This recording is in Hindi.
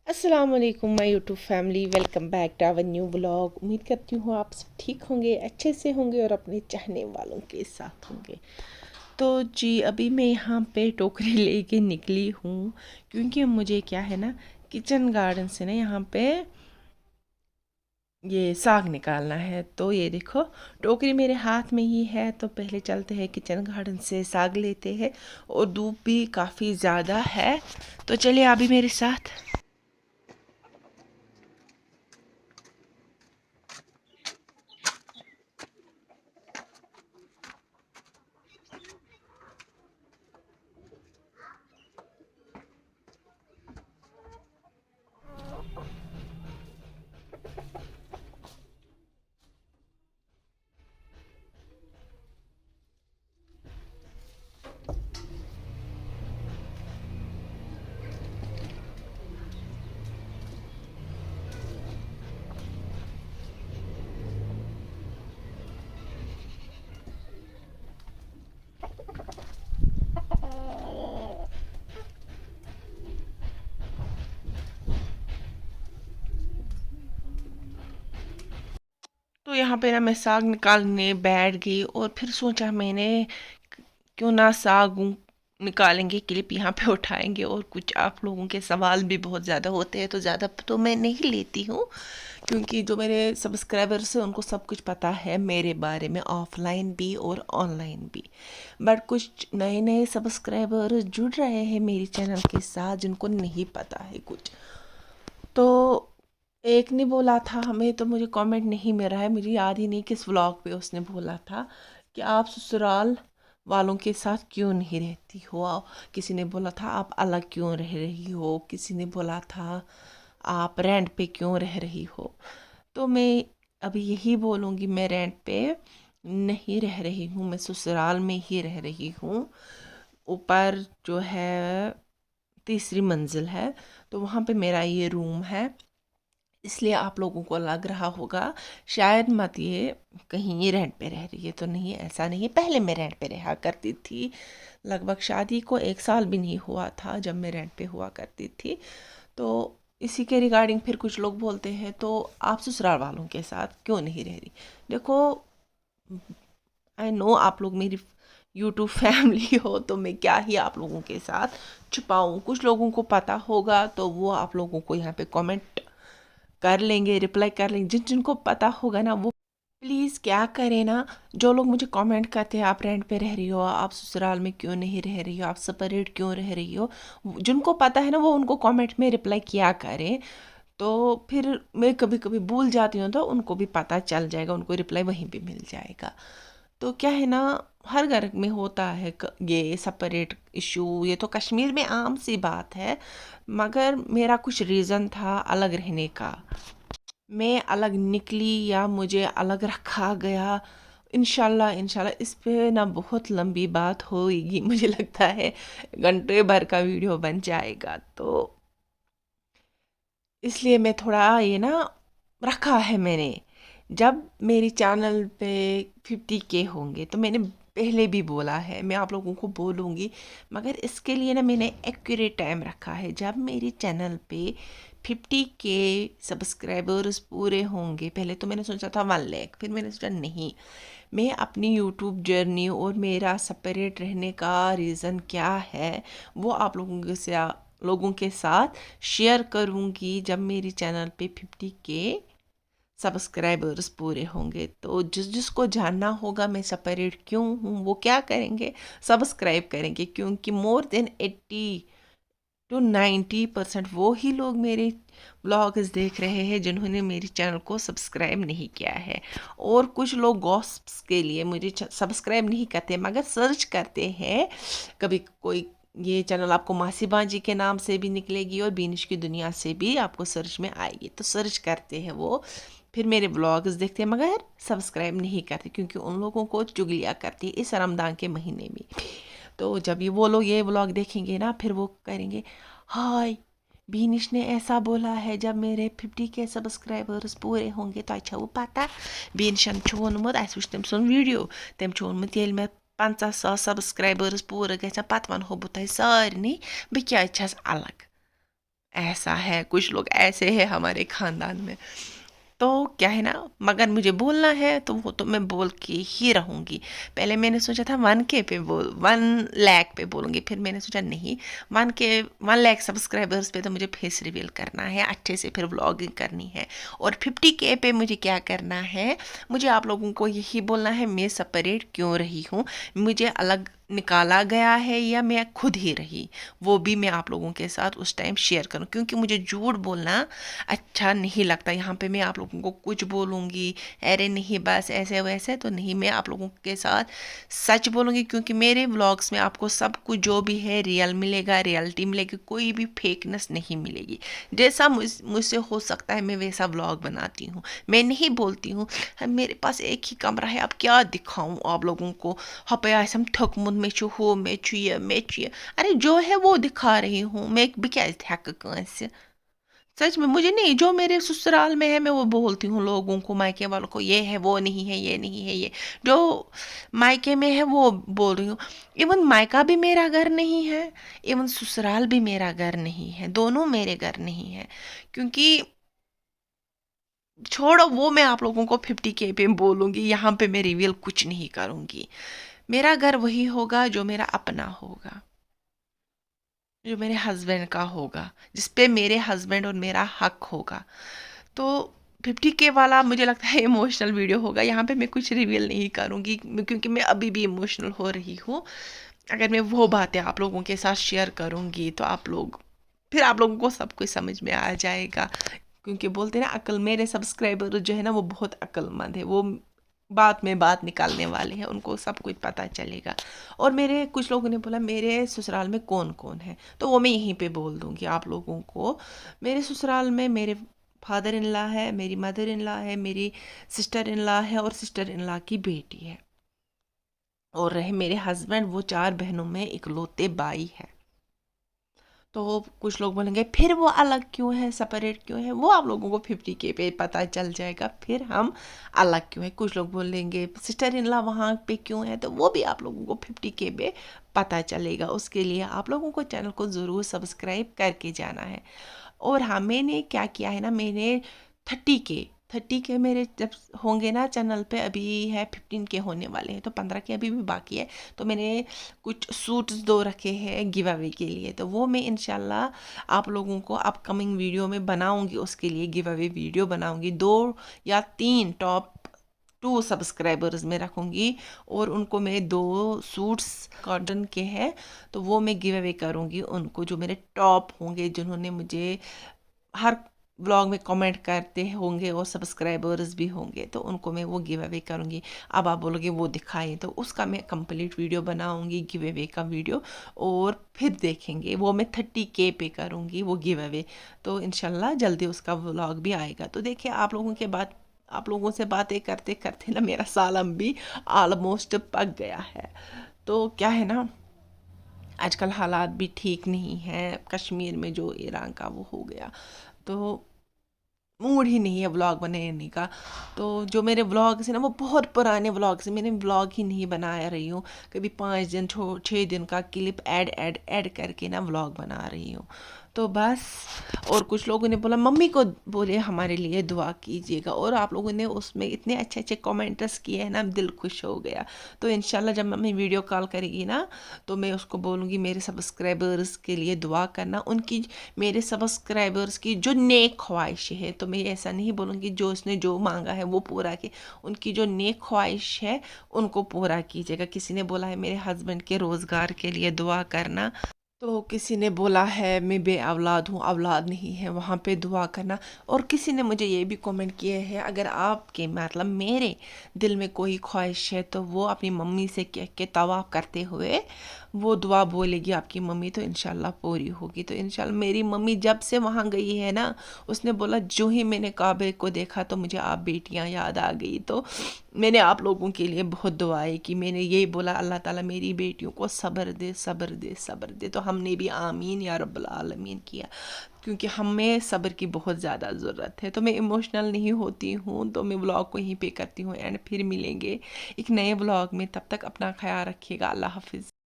अस्सलाम वालेकुम my YouTube family, welcome back to our new vlog. उम्मीद करती हूँ आप सब ठीक होंगे, अच्छे से होंगे और अपने चाहने वालों के साथ होंगे। तो जी अभी मैं यहाँ पे टोकरी लेके निकली हूँ क्योंकि मुझे क्या है ना, किचन गार्डन से ना यहाँ पे ये साग निकालना है। तो ये देखो टोकरी मेरे हाथ में ही है, तो पहले चलते हैं किचन गार्डन से साग लेते हैं। और धूप भी काफ़ी ज़्यादा है, तो चलिए अभी मेरे साथ। तो यहाँ पे ना मैं साग निकालने बैठ गई और फिर सोचा मैंने क्यों ना निकालेंगे क्लिप यहाँ पे उठाएंगे। और कुछ आप लोगों के सवाल भी बहुत ज़्यादा होते हैं, तो ज़्यादा तो मैं नहीं लेती हूँ क्योंकि जो मेरे सब्सक्राइबर्स हैं उनको सब कुछ पता है मेरे बारे में, ऑफलाइन भी और ऑनलाइन भी। बट कुछ नए नए सब्सक्राइबर जुड़ रहे हैं मेरी चैनल के साथ जिनको नहीं पता है कुछ। तो एक ने बोला था हमें, तो मुझे कमेंट नहीं मिल रहा है, मुझे याद ही नहीं किस व्लॉग पे उसने बोला था कि आप ससुराल वालों के साथ क्यों नहीं रहती हो। किसी ने बोला था आप अलग क्यों रह रही हो, किसी ने बोला था आप रेंट पे क्यों रह रही हो। तो मैं अभी यही बोलूँगी, मैं रेंट पे नहीं रह रही हूँ, मैं ससुराल में ही रह रही हूँ। ऊपर जो है तीसरी मंजिल है, तो वहाँ पे मेरा ये रूम है। इसलिए आप लोगों को लग रहा होगा शायद मत ये कहीं ये रेंट पे रह रही है, तो नहीं, ऐसा नहीं है। पहले मैं रेंट पे रहा करती थी, लगभग शादी को 1 साल भी नहीं हुआ था जब मैं रेंट पे हुआ करती थी। तो इसी के रिगार्डिंग फिर कुछ लोग बोलते हैं तो आप ससुराल वालों के साथ क्यों नहीं रह रही। देखो, आई नो आप लोग मेरी यूट्यूब फैमिली हो, तो मैं क्या ही आप लोगों के साथ छुपाऊँ। कुछ लोगों को पता होगा तो वो आप लोगों को यहाँ पे कमेंट कर लेंगे, रिप्लाई कर लेंगे। जिन जिनको पता होगा ना वो प्लीज़ क्या करें ना, जो लोग मुझे कमेंट करते हैं आप रेंट पे रह रही हो, आप ससुराल में क्यों नहीं रह रही हो, आप सेपरेट क्यों रह रही हो, जिनको पता है ना वो उनको कमेंट में रिप्लाई किया करें। तो फिर मैं कभी कभी भूल जाती हूँ तो उनको भी पता चल जाएगा, उनको रिप्लाई वहीं पे मिल जाएगा। तो क्या है ना, हर घर में होता है ये सेपरेट इशू, ये तो कश्मीर में आम सी बात है। मगर मेरा कुछ रीज़न था अलग रहने का, मैं अलग निकली या मुझे अलग रखा गया। इंशाल्लाह इंशाल्लाह इस पे ना बहुत लंबी बात होगी, मुझे लगता है घंटे भर का वीडियो बन जाएगा। तो इसलिए मैं थोड़ा ये ना रखा है मैंने। जब मेरी चैनल पे 50K होंगे तो मैंने पहले भी बोला है, मैं आप लोगों को बोलूँगी, मगर इसके लिए ना मैंने एक्यूरेट टाइम रखा है। जब मेरी चैनल पे 50K सब्सक्राइबर्स पूरे होंगे, पहले तो मैंने सोचा था 1 लाख, फिर मैंने सोचा नहीं, मैं अपनी यूट्यूब जर्नी और मेरा सेपरेट रहने का रीज़न क्या है वो आप लोगों के साथ शेयर करूँगी जब मेरी चैनल पे 50K सब्सक्राइबर्स पूरे होंगे। तो जिसको जानना होगा मैं सेपरेट क्यों हूँ वो क्या करेंगे, सब्सक्राइब करेंगे, क्योंकि मोर देन 80 to 90% वो ही लोग मेरे ब्लॉग्स देख रहे हैं जिन्होंने मेरी चैनल को सब्सक्राइब नहीं किया है। और कुछ लोग गॉसिप्स के लिए मुझे सब्सक्राइब नहीं करते मगर सर्च करते हैं। कभी कोई ये चैनल आपको मासी बाजी के नाम से भी निकलेगी और बीनिश की दुनिया से भी आपको सर्च में आएगी, तो सर्च करते हैं वो, फिर मेरे ब्लॉग्स देखते हैं मगर सब्सक्राइब नहीं करते क्योंकि उन लोगों को चुगलियाँ करती है इस रमदान के महीने में। तो जब ये वो लोग ये व्लॉग देखेंगे ना फिर वो करेंगे, हाय बीनिश ने ऐसा बोला है जब मेरे 50K सब्सक्राइबर्स पूरे होंगे तो अच्छा वो पता बीनिशन वोनमुत अस वुच तम सुन वीडियो, तम वोनमुत येल मे 50,000 सब्सक्राइबर्स पूरे गए पत वनहो बह तुह सारे बह क्या अलग। ऐसा है, कुछ लोग ऐसे हैं हमारे खानदान में। तो क्या है ना, मगर मुझे बोलना है तो वो तो मैं बोल के ही रहूँगी। पहले मैंने सोचा था 1K पे बोल 1 लाख पे बोलूँगी, फिर मैंने सोचा नहीं, 1K 1 लाख सब्सक्राइबर्स पे तो मुझे फेस रिवील करना है अच्छे से, फिर व्लॉगिंग करनी है। और 50K पे मुझे क्या करना है, मुझे आप लोगों को यही बोलना है मैं सेपरेट क्यों रही हूँ, मुझे अलग निकाला गया है या मैं खुद ही रही, वो भी मैं आप लोगों के साथ उस टाइम शेयर करूँ, क्योंकि मुझे झूठ बोलना अच्छा नहीं लगता। यहाँ पे मैं आप लोगों को कुछ बोलूँगी, अरे नहीं बस ऐसे वैसे तो नहीं, मैं आप लोगों के साथ सच बोलूँगी, क्योंकि मेरे व्लॉग्स में आपको सब कुछ जो भी है रियल मिलेगा, रियलिटी मिलेगी, कोई भी फेकनेस नहीं मिलेगी। जैसा मुझसे हो सकता है मैं वैसा व्लॉग बनाती हूँ। मैं नहीं बोलती हूँ मेरे पास एक ही कमरा है, अब क्या दिखाऊँ आप लोगों को, हपया हम थकमुत मे हो मे ये अरे जो है वो दिखा रही हूँ मैं, क्या थक कंसे, सच में मुझे नहीं, जो मेरे ससुराल में है मैं वो बोलती हूँ लोगों को, मायके वालों को, ये है वो नहीं है, ये नहीं है, ये जो मायके में है वो बोल रही हूँ। इवन मायका भी मेरा घर नहीं है, इवन ससुराल भी मेरा घर नहीं है, दोनों मेरे घर नहीं है। क्योंकि छोड़ो वो, मैं आप लोगों को 50K पे बोलूँगी, यहाँ पे मैं रिवील कुछ नहीं करूँगी। मेरा घर वही होगा जो मेरा अपना होगा, जो मेरे हस्बैंड का होगा, जिस पे मेरे हस्बैंड और मेरा हक होगा। तो 50K वाला मुझे लगता है इमोशनल वीडियो होगा, यहाँ पे मैं कुछ रिवील नहीं करूँगी, क्योंकि मैं अभी भी इमोशनल हो रही हूँ। अगर मैं वो बातें आप लोगों के साथ शेयर करूँगी तो आप लोग, फिर आप लोगों को सब कुछ समझ में आ जाएगा। क्योंकि बोलते हैं ना अक्ल, मेरे सब्सक्राइबर जो है ना वो बहुत अक्लमंद है, वो बात में बात निकालने वाले हैं, उनको सब कुछ पता चलेगा। और मेरे कुछ लोगों ने बोला मेरे ससुराल में कौन कौन है, तो वो मैं यहीं पे बोल दूंगी आप लोगों को। मेरे ससुराल में मेरे फादर इन लॉ है, मेरी मदर इन लॉ है, मेरी सिस्टर इन लॉ है और सिस्टर इन लॉ की बेटी है, और रहे मेरे हस्बैंड, वो 4 बहनों में इकलौते भाई है। तो कुछ लोग बोलेंगे फिर वो अलग क्यों है, सेपरेट क्यों है, वो आप लोगों को 50K पे पता चल जाएगा फिर हम अलग क्यों है। कुछ लोग बोलेंगे सिस्टर इन लॉ वहाँ पे क्यों है, तो वो भी आप लोगों को 50K पे पता चलेगा। उसके लिए आप लोगों को चैनल को ज़रूर सब्सक्राइब करके जाना है। और हाँ, मैंने क्या किया है ना, मैंने 30K मेरे जब होंगे ना चैनल पे, अभी है 15K होने वाले हैं, तो 15K अभी भी बाकी है। तो मैंने कुछ सूट्स दो रखे हैं गिव अवे के लिए, तो वो मैं इंशाल्लाह आप लोगों को अपकमिंग वीडियो में बनाऊंगी, उसके लिए गिव अवे वीडियो बनाऊंगी। 2 या 3 टॉप 2 सब्सक्राइबर्स में रखूंगी, और उनको मैं 2 सूट्स कॉटन के हैं, तो वो मैं गिव अवे करूंगी उनको, जो मेरे टॉप होंगे, जिन्होंने मुझे हर व्लॉग में कमेंट करते होंगे और सब्सक्राइबर्स भी होंगे, तो उनको मैं वो गिव अवे करूँगी। अब आप बोलोगे वो दिखाएं, तो उसका मैं कंप्लीट वीडियो बनाऊँगी गिव अवे का वीडियो, और फिर देखेंगे वो मैं 30K पे करूँगी वो गिव अवे। तो इंशाल्लाह जल्दी उसका व्लॉग भी आएगा। तो देखिए आप लोगों से बातें करते करते ना मेरा सालन भी ऑलमोस्ट पक गया है। तो क्या है ना, आजकल हालात भी ठीक नहीं हैं, कश्मीर में जो ईरान का वो हो गया, तो मूड ही नहीं है व्लॉग बनाने का। तो जो मेरे व्लॉग्स हैं ना वो बहुत पुराने व्लॉग्स हैं, मैंने व्लॉग ही नहीं बना रही हूँ, कभी 5 दिन 6 दिन का क्लिप ऐड करके ना व्लॉग बना रही हूँ। तो बस, और कुछ लोगों ने बोला मम्मी को बोले हमारे लिए दुआ कीजिएगा, और आप लोगों ने उसमें इतने अच्छे अच्छे कमेंट्स किए हैं ना, दिल खुश हो गया। तो इंशाल्लाह जब मम्मी वीडियो कॉल करेगी ना, तो मैं उसको बोलूँगी मेरे सब्सक्राइबर्स के लिए दुआ करना, उनकी, मेरे सब्सक्राइबर्स की जो नेक ख्वाहिश है, तो मैं ऐसा नहीं बोलूँगी जो उसने जो मांगा है वो पूरा की, उनकी जो नेक ख्वाहिश है उनको पूरा कीजिएगा। किसी ने बोला है मेरे हस्बैंड के रोज़गार के लिए दुआ करना, तो किसी ने बोला है मैं बे औलाद हूँ, औलाद नहीं है, वहाँ पे दुआ करना। और किसी ने मुझे ये भी कमेंट किए हैं अगर आपके मतलब मेरे दिल में कोई ख्वाहिश है तो वो अपनी मम्मी से कह के तवाफ़ करते हुए वो दुआ बोलेगी आपकी मम्मी, तो इंशाल्लाह पूरी होगी। तो इंशाल्लाह मेरी मम्मी जब से वहाँ गई है ना, उसने बोला जो ही मैंने काबे को देखा तो मुझे आप बेटियाँ याद आ गई। तो मैंने आप लोगों के लिए बहुत दुआएं की, मैंने यही बोला अल्लाह ताला मेरी बेटियों को सब्र दे, सब्र दे, सब्र दे। तो हमने भी आमीन या रब्बल आलमीन किया, क्योंकि हमें सब्र की बहुत ज़्यादा ज़रूरत है। तो मैं इमोशनल नहीं होती हूँ, तो मैं व्लॉग को यहीं पे करती हूँ एंड फिर मिलेंगे एक नए व्लॉग में। तब तक अपना ख्याल रखिएगा। अल्लाह हाफिज़।